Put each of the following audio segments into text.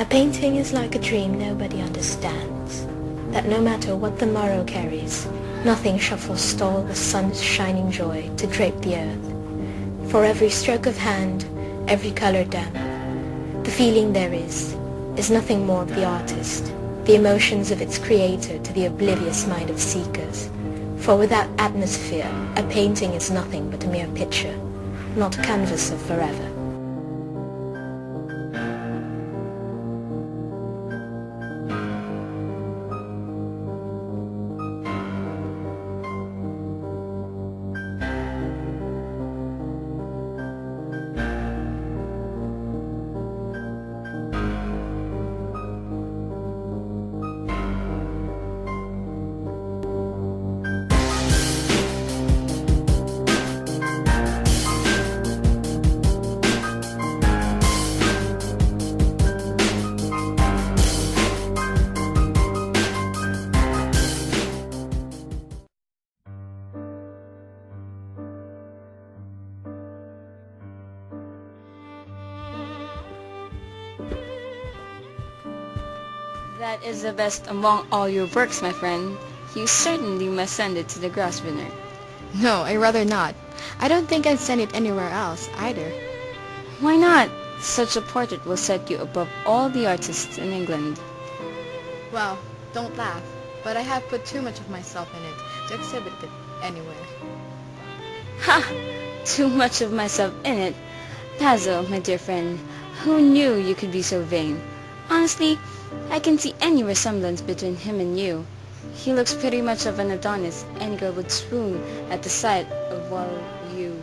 A painting is like a dream nobody understands, that no matter what the morrow carries, nothing shall forestall the sun's shining joy to drape the earth. For every stroke of hand, every color damp, the feeling there is nothing more of the artist, the emotions of its creator to the oblivious mind of seekers. For without atmosphere, a painting is nothing but a mere picture, not a canvas of forever. That is the best among all your works, my friend. You certainly must send it to the Grosvenor. No, I'd rather not. I don't think I'd send it anywhere else, either. Why not? Such a portrait will set you above all the artists in England. Well, don't laugh, but I have put too much of myself in it to exhibit it anywhere. Ha! Too much of myself in it. Basil, my dear friend, who knew you could be so vain? Honestly, I can see any resemblance between him and you. He looks pretty much of an Adonis. Any girl would swoon at the sight of while you...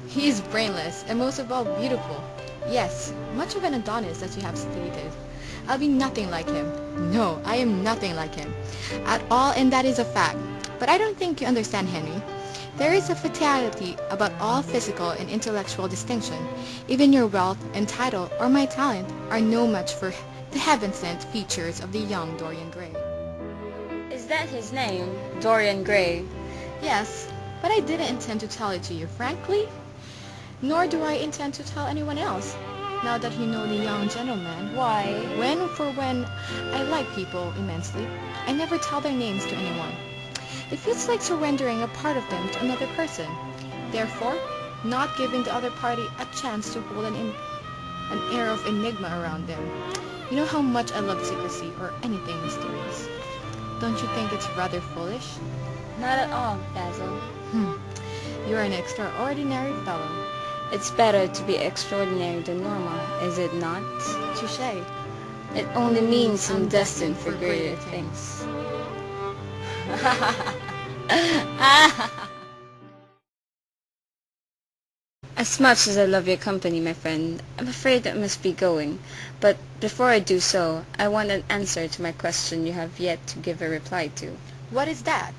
He is brainless, and most of all beautiful. Yes, much of an Adonis, as you have stated. I'll be nothing like him. No, I am nothing like him at all, and that is a fact. But I don't think you understand, Henry. There is a fatality about all physical and intellectual distinction. Even your wealth and title or my talent are no match for the heaven-sent features of the young Dorian Gray. Is that his name, Dorian Gray? Yes, but I didn't intend to tell it to you, frankly. Nor do I intend to tell anyone else, now that you know the young gentleman. Why? When I like people immensely, I never tell their names to anyone. It feels like surrendering a part of them to another person. Therefore, not giving the other party a chance to hold an air of enigma around them. You know how much I love secrecy or anything mysterious. Don't you think it's rather foolish? Not at all, Basil. You're an extraordinary fellow. It's better to be extraordinary than normal, is it not? Touché. It only means I'm destined for greater things. As much as I love your company, my friend, I'm afraid I must be going. But before I do so, I want an answer to my question you have yet to give a reply to. What is that?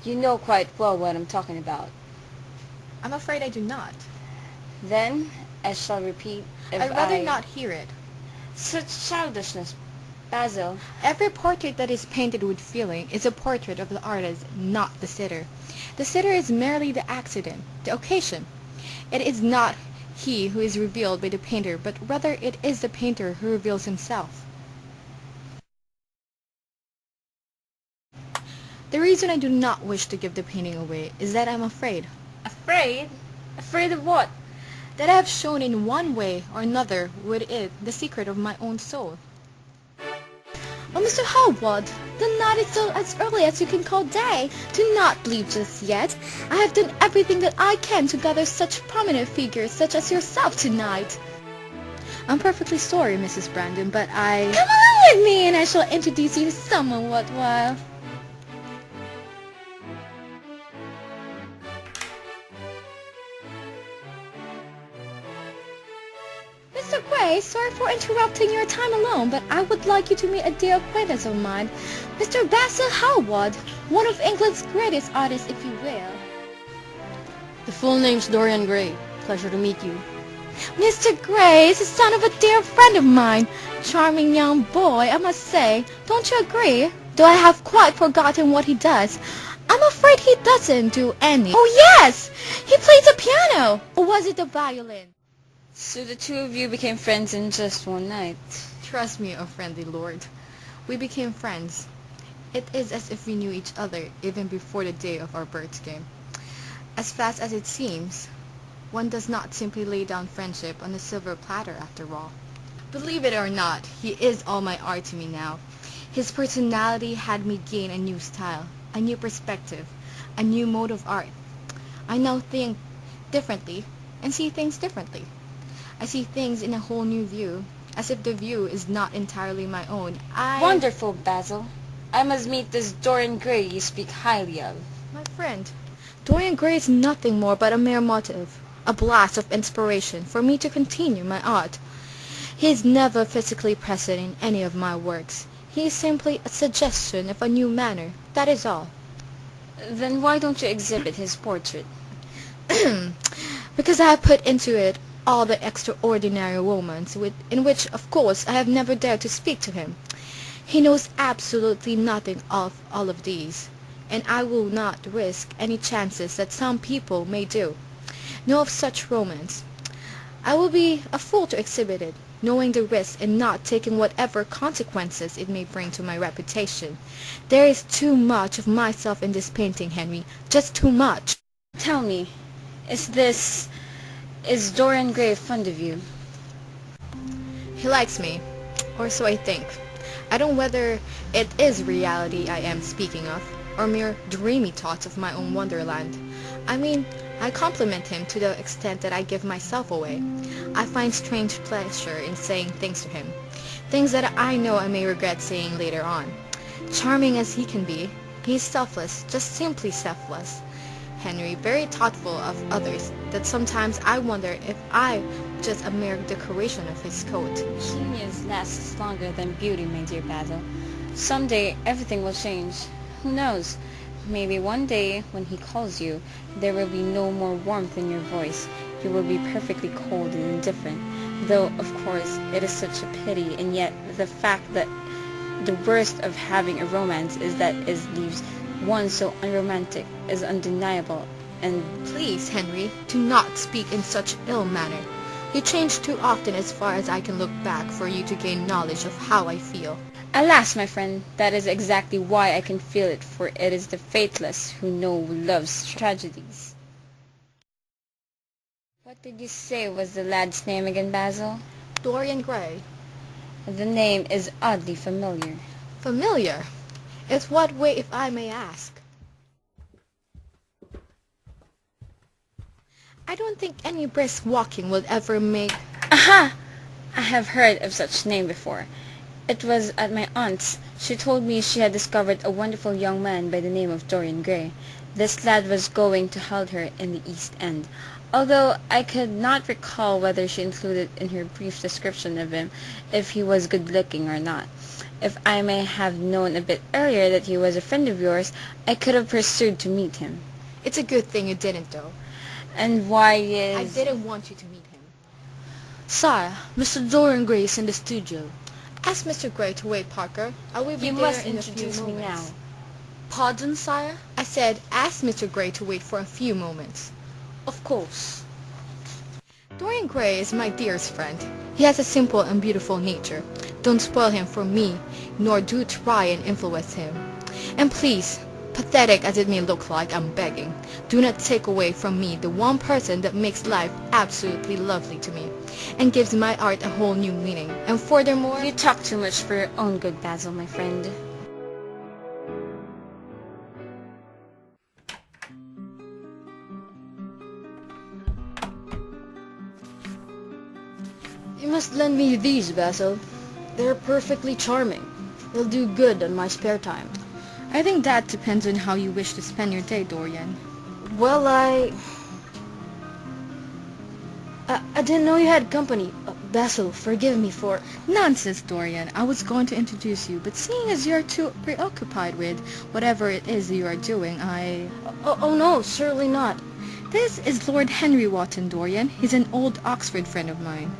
You know quite well what I'm talking about. I'm afraid I do not. Then, I shall repeat if I'd rather not hear it. Such childishness, Basil. Every portrait that is painted with feeling is a portrait of the artist, not the sitter. The sitter is merely the accident, the occasion. It is not he who is revealed by the painter, but rather it is the painter who reveals himself. The reason I do not wish to give the painting away is that I'm afraid. Afraid? Afraid of what? That I have shown in one way or another with it the secret of my own soul. Oh, Mr. Howard, the night is still as early as you can call day. Do not leave just yet. I have done everything that I can to gather such prominent figures such as yourself tonight. I'm perfectly sorry, Mrs. Brandon, but I... Come along with me and I shall introduce you to someone worthwhile. Mr. Gray, sorry for interrupting your time alone, but I would like you to meet a dear acquaintance of mine, Mr. Basil Howard, one of England's greatest artists, if you will. The full name's Dorian Gray. Pleasure to meet you. Mr. Gray is the son of a dear friend of mine. Charming young boy, I must say. Don't you agree? Though I have quite forgotten what he does. I'm afraid he doesn't do any. Oh, yes! He plays the piano! Or was it the violin? So the two of you became friends in just one night? Trust me, O friendly lord. We became friends. It is as if we knew each other even before the day of our birth came. As fast as it seems, one does not simply lay down friendship on a silver platter after all. Believe it or not, he is all my art to me now. His personality had me gain a new style, a new perspective, a new mode of art. I now think differently and see things differently. I see things in a whole new view, as if the view is not entirely my own. Wonderful, Basil. I must meet this Dorian Gray you speak highly of. My friend, Dorian Gray is nothing more but a mere motive, a blast of inspiration for me to continue my art. He is never physically present in any of my works. He is simply a suggestion of a new manner, that is all. Then why don't you exhibit his portrait? Because I have put into it all the extraordinary moments in which, of course, I have never dared to speak to him. He knows absolutely nothing of all of these, and I will not risk any chances that some people may know of such romance. I will be a fool to exhibit it, knowing the risk and not taking whatever consequences it may bring to my reputation. There is too much of myself in this painting, Henry, just too much. Tell me, is Dorian Gray fond of you? He likes me, or so I think. I don't know whether it is reality I am speaking of, or mere dreamy thoughts of my own wonderland. I mean, I compliment him to the extent that I give myself away. I find strange pleasure in saying things to him, things that I know I may regret saying later on. Charming as he can be, he is selfless, just simply selfless. Henry, very thoughtful of others, that sometimes I wonder if I'm just a mere decoration of his coat. Genius lasts longer than beauty, my dear Basil. Someday everything will change. Who knows? Maybe one day, when he calls you, there will be no more warmth in your voice. You will be perfectly cold and indifferent. Though, of course, it is such a pity, and yet the fact that the worst of having a romance is that it leaves one so unromantic is undeniable. And please, Henry, do not speak in such ill manner. You change too often as far as I can look back for you to gain knowledge of how I feel. alas, my friend, that is exactly why I can feel it, for it is the faithless who know love's tragedies. What did you say was the lad's name again, Basil? Dorian Gray. The name is oddly familiar. Familiar? In what way, if I may ask? I don't think any brisk walking will ever make... Aha! I have heard of such name before. It was at my aunt's. She told me she had discovered a wonderful young man by the name of Dorian Gray. This lad was going to hold her in the East End, although I could not recall whether she included in her brief description of him if he was good-looking or not. If I may have known a bit earlier that he was a friend of yours, I could have pursued to meet him. It's a good thing you didn't, though. And why is... I didn't want you to meet him. Sire, Mr. Dorian Gray is in the studio. Ask Mr. Gray to wait, Parker. I will be You there must in a few introduce me now. moments. Pardon, sire? I said, ask Mr. Gray to wait for a few moments. Of course. Dorian Gray is my dearest friend. He has a simple and beautiful nature. Don't spoil him for me, nor do try and influence him. And please, pathetic as it may look like, I'm begging, do not take away from me the one person that makes life absolutely lovely to me, and gives my art a whole new meaning. And furthermore... You talk too much for your own good, Basil, my friend. You must lend me these, Basil. They're perfectly charming. They'll do good on my spare time. I think that depends on how you wish to spend your day, Dorian. Well, I didn't know you had company. Basil, forgive me for... Nonsense, Dorian. I was going to introduce you, but seeing as you're too preoccupied with whatever it is you are doing, Oh no, certainly not. This is Lord Henry Wotton, Dorian. He's an old Oxford friend of mine.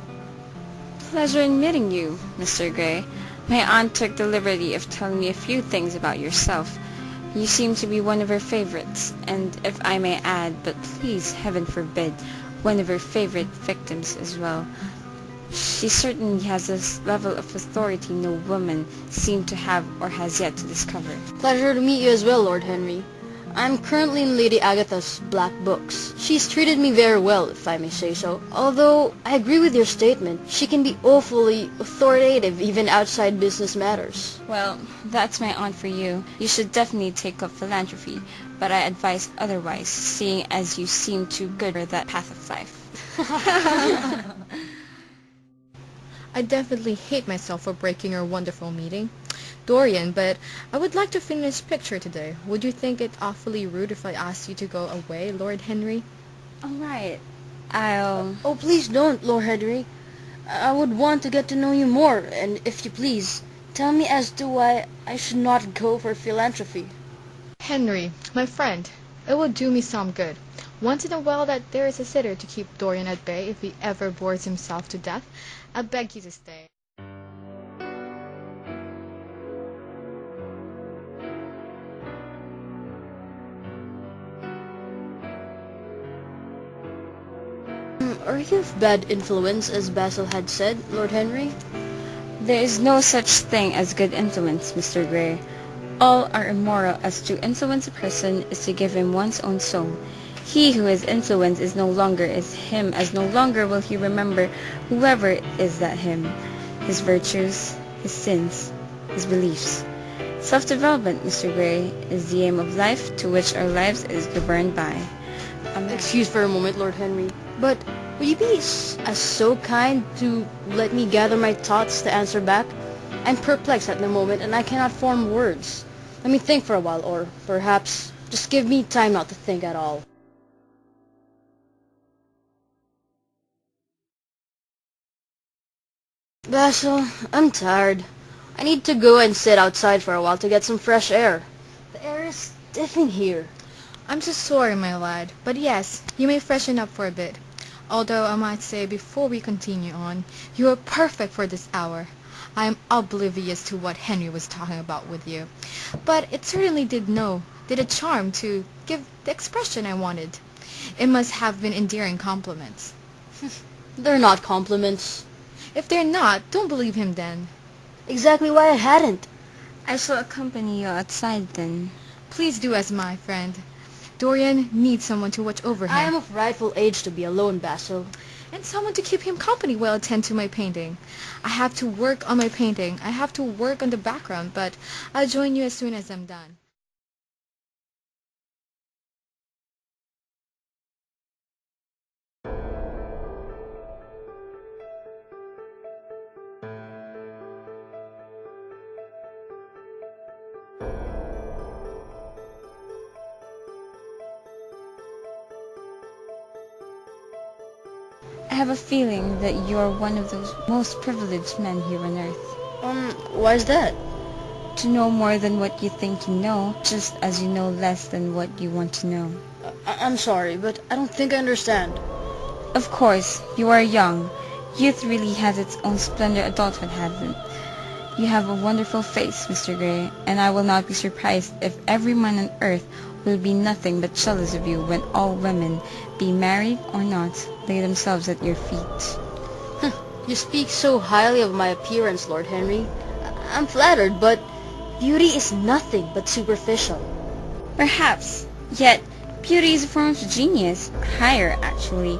Pleasure in meeting you, Mr. Gray. My aunt took the liberty of telling me a few things about yourself. You seem to be one of her favorites, and if I may add, but please, heaven forbid, one of her favorite victims as well. She certainly has this level of authority no woman seemed to have or has yet to discover. Pleasure to meet you as well, Lord Henry. I'm currently in Lady Agatha's black books. She's treated me very well, if I may say so. Although, I agree with your statement. She can be awfully authoritative even outside business matters. Well, that's my aunt for you. You should definitely take up philanthropy, but I advise otherwise, seeing as you seem too good for that path of life. I definitely hate myself for breaking our wonderful meeting, Dorian, but I would like to finish Picture today. Would you think it awfully rude if I asked you to go away, Lord Henry? All right. I'll... Oh, please don't, Lord Henry. I would want to get to know you more, and if you please, tell me as to why I should not go for philanthropy. Henry, my friend, it will do me some good. Once in a while that there is a sitter to keep Dorian at bay if he ever bores himself to death. I beg you to stay. Are you of bad influence, as Basil had said, Lord Henry? There is no such thing as good influence, Mr. Gray. All are immoral as to influence a person is to give him one's own soul. He who is influenced is no longer is him, as no longer will he remember whoever is that him, his virtues, his sins, his beliefs. Self-development, Mr. Gray, is the aim of life to which our lives is governed by. Excuse for a moment, Lord Henry, but would you be so kind to let me gather my thoughts to answer back? I'm perplexed at the moment and I cannot form words. Let me think for a while, or perhaps just give me time not to think at all. Basil, I'm tired. I need to go and sit outside for a while to get some fresh air. The air is stiff in here. I'm so sorry, my lad, but yes, you may freshen up for a bit. Although I might say before we continue on, you are perfect for this hour. I am oblivious to what Henry was talking about with you, but it certainly did a charm to give the expression I wanted. It must have been endearing compliments. They're not compliments. If they're not, don't believe him then. Exactly why I hadn't. I shall accompany you outside then. Please do as my friend. Dorian needs someone to watch over him. I am of rightful age to be alone, Basil. And someone to keep him company while I attend to my painting. I have to work on my painting. I have to work on the background, but I'll join you as soon as I'm done. I have a feeling that you are one of those most privileged men here on earth. Why is that? To know more than what you think you know, just as you know less than what you want to know. I'm sorry, but I don't think I understand. Of course, you are young. Youth really has its own splendor adulthood hasn't. You have a wonderful face, Mr. Gray, and I will not be surprised if every man on earth will be nothing but jealous of you when all women, be married or not, lay themselves at your feet. You speak so highly of my appearance, Lord Henry. I'm flattered, but beauty is nothing but superficial. Perhaps, yet beauty is a form of genius, higher actually.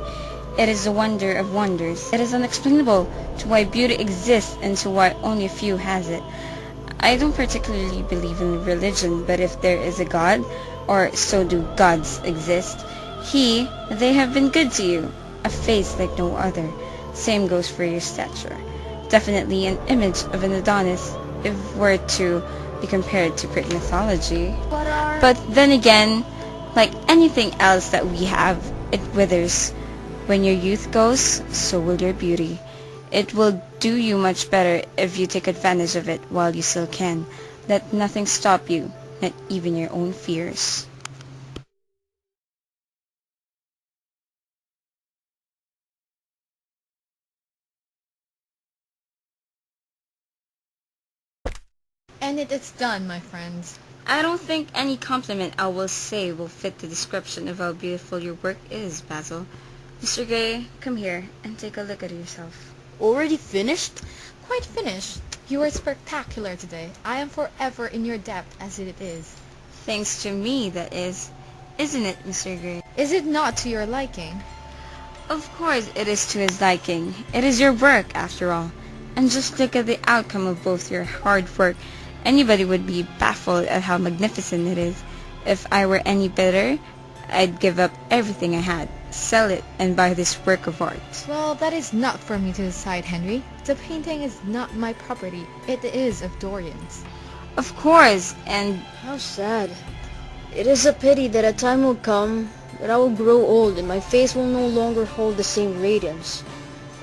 It is a wonder of wonders. It is unexplainable to why beauty exists and to why only a few has it. I don't particularly believe in religion, but if there is a God, or so do gods exist, they have been good to you. A face like no other. Same goes for your stature. Definitely an image of an Adonis, if were to be compared to Greek mythology. But then again, like anything else that we have, it withers. When your youth goes, so will your beauty. It will do you much better if you take advantage of it while you still can. Let nothing stop you, not even your own fears. And it is done, my friends. I don't think any compliment I will say will fit the description of how beautiful your work is, Basil. Mr. Gray, come here and take a look at yourself. Already finished? Quite finished. You were spectacular today. I am forever in your debt as it is. Thanks to me, that is. Isn't it, Mr. Gray? Is it not to your liking? Of course it is to his liking. It is your work, after all. And just look at the outcome of both your hard work. Anybody would be baffled at how magnificent it is. If I were any better, I'd give up everything I had, sell it, and buy this work of art. Well, that is not for me to decide, Henry. The painting is not my property. It is of Dorian's. Of course, and How sad. It is a pity that a time will come that I will grow old and my face will no longer hold the same radiance.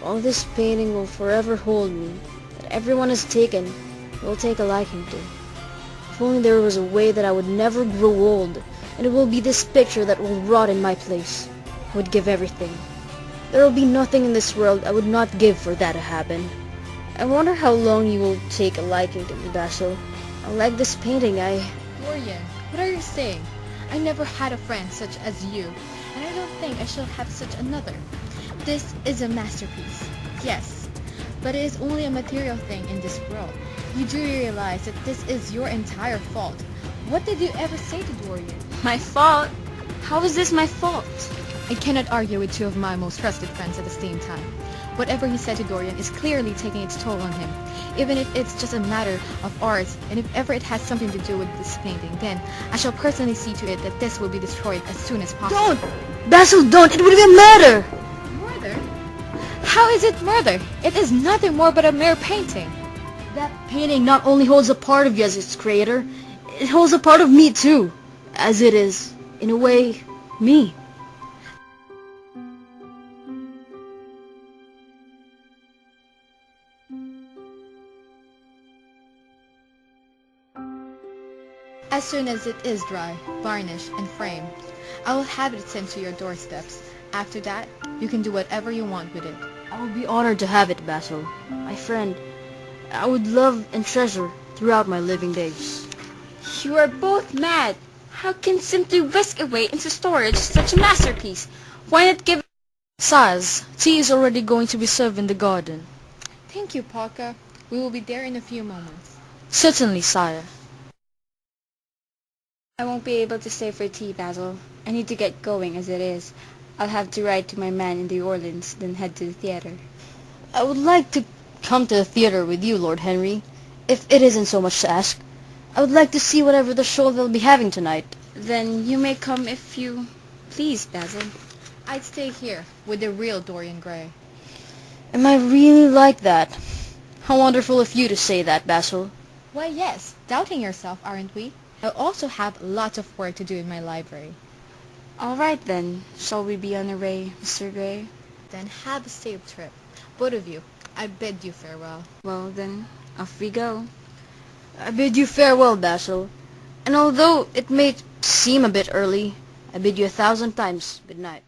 All this painting will forever hold me, that everyone has taken, will take a liking to. If only there was a way that I would never grow old, and it will be this picture that will rot in my place. I would give everything. There will be nothing in this world I would not give for that to happen. I wonder how long you will take a liking to me, Basil. Unlike this painting, Dorian, what are you saying? I never had a friend such as you, and I don't think I shall have such another. This is a masterpiece, yes, but it is only a material thing in this world. You do realize that this is your entire fault. What did you ever say to Dorian? my fault? How is this my fault? I cannot argue with two of my most trusted friends at the same time. Whatever he said to Dorian is clearly taking its toll on him. Even if it's just a matter of art, and if ever it has something to do with this painting, then I shall personally see to it that this will be destroyed as soon as possible. don't! Basil, don't! It would be a murder! Murder? How is it murder? It is nothing more but a mere painting. That painting not only holds a part of you as its creator, it holds a part of me too. As it is, in a way, me. As soon as it is dry, varnished, and framed, I will have it sent to your doorsteps. After that, you can do whatever you want with it. I would be honored to have it, Basil. My friend, I would love and treasure throughout my living days. You are both mad. How can simply whisk away into storage such a masterpiece? Why not give... Sirs, tea is already going to be served in the garden. Thank you, Parker. We will be there in a few moments. Certainly, sire. I won't be able to stay for tea, Basil. I need to get going as it is. I'll have to write to my man in the Orleans, then head to the theater. I would like to come to the theater with you, Lord Henry, if it isn't so much to ask. I would like to see whatever the show they'll be having tonight. Then you may come if you please, Basil. I'd stay here with the real Dorian Gray. Am I really like that? How wonderful of you to say that, Basil. Why, yes, doubting yourself, aren't we? I also have lots of work to do in my library. All right, then. Shall we be on our way, Mr. Gray? Then have a safe trip. Both of you, I bid you farewell. Well, then, off we go. I bid you farewell, Basil. And although it may seem a bit early, I bid you 1,000 times good night.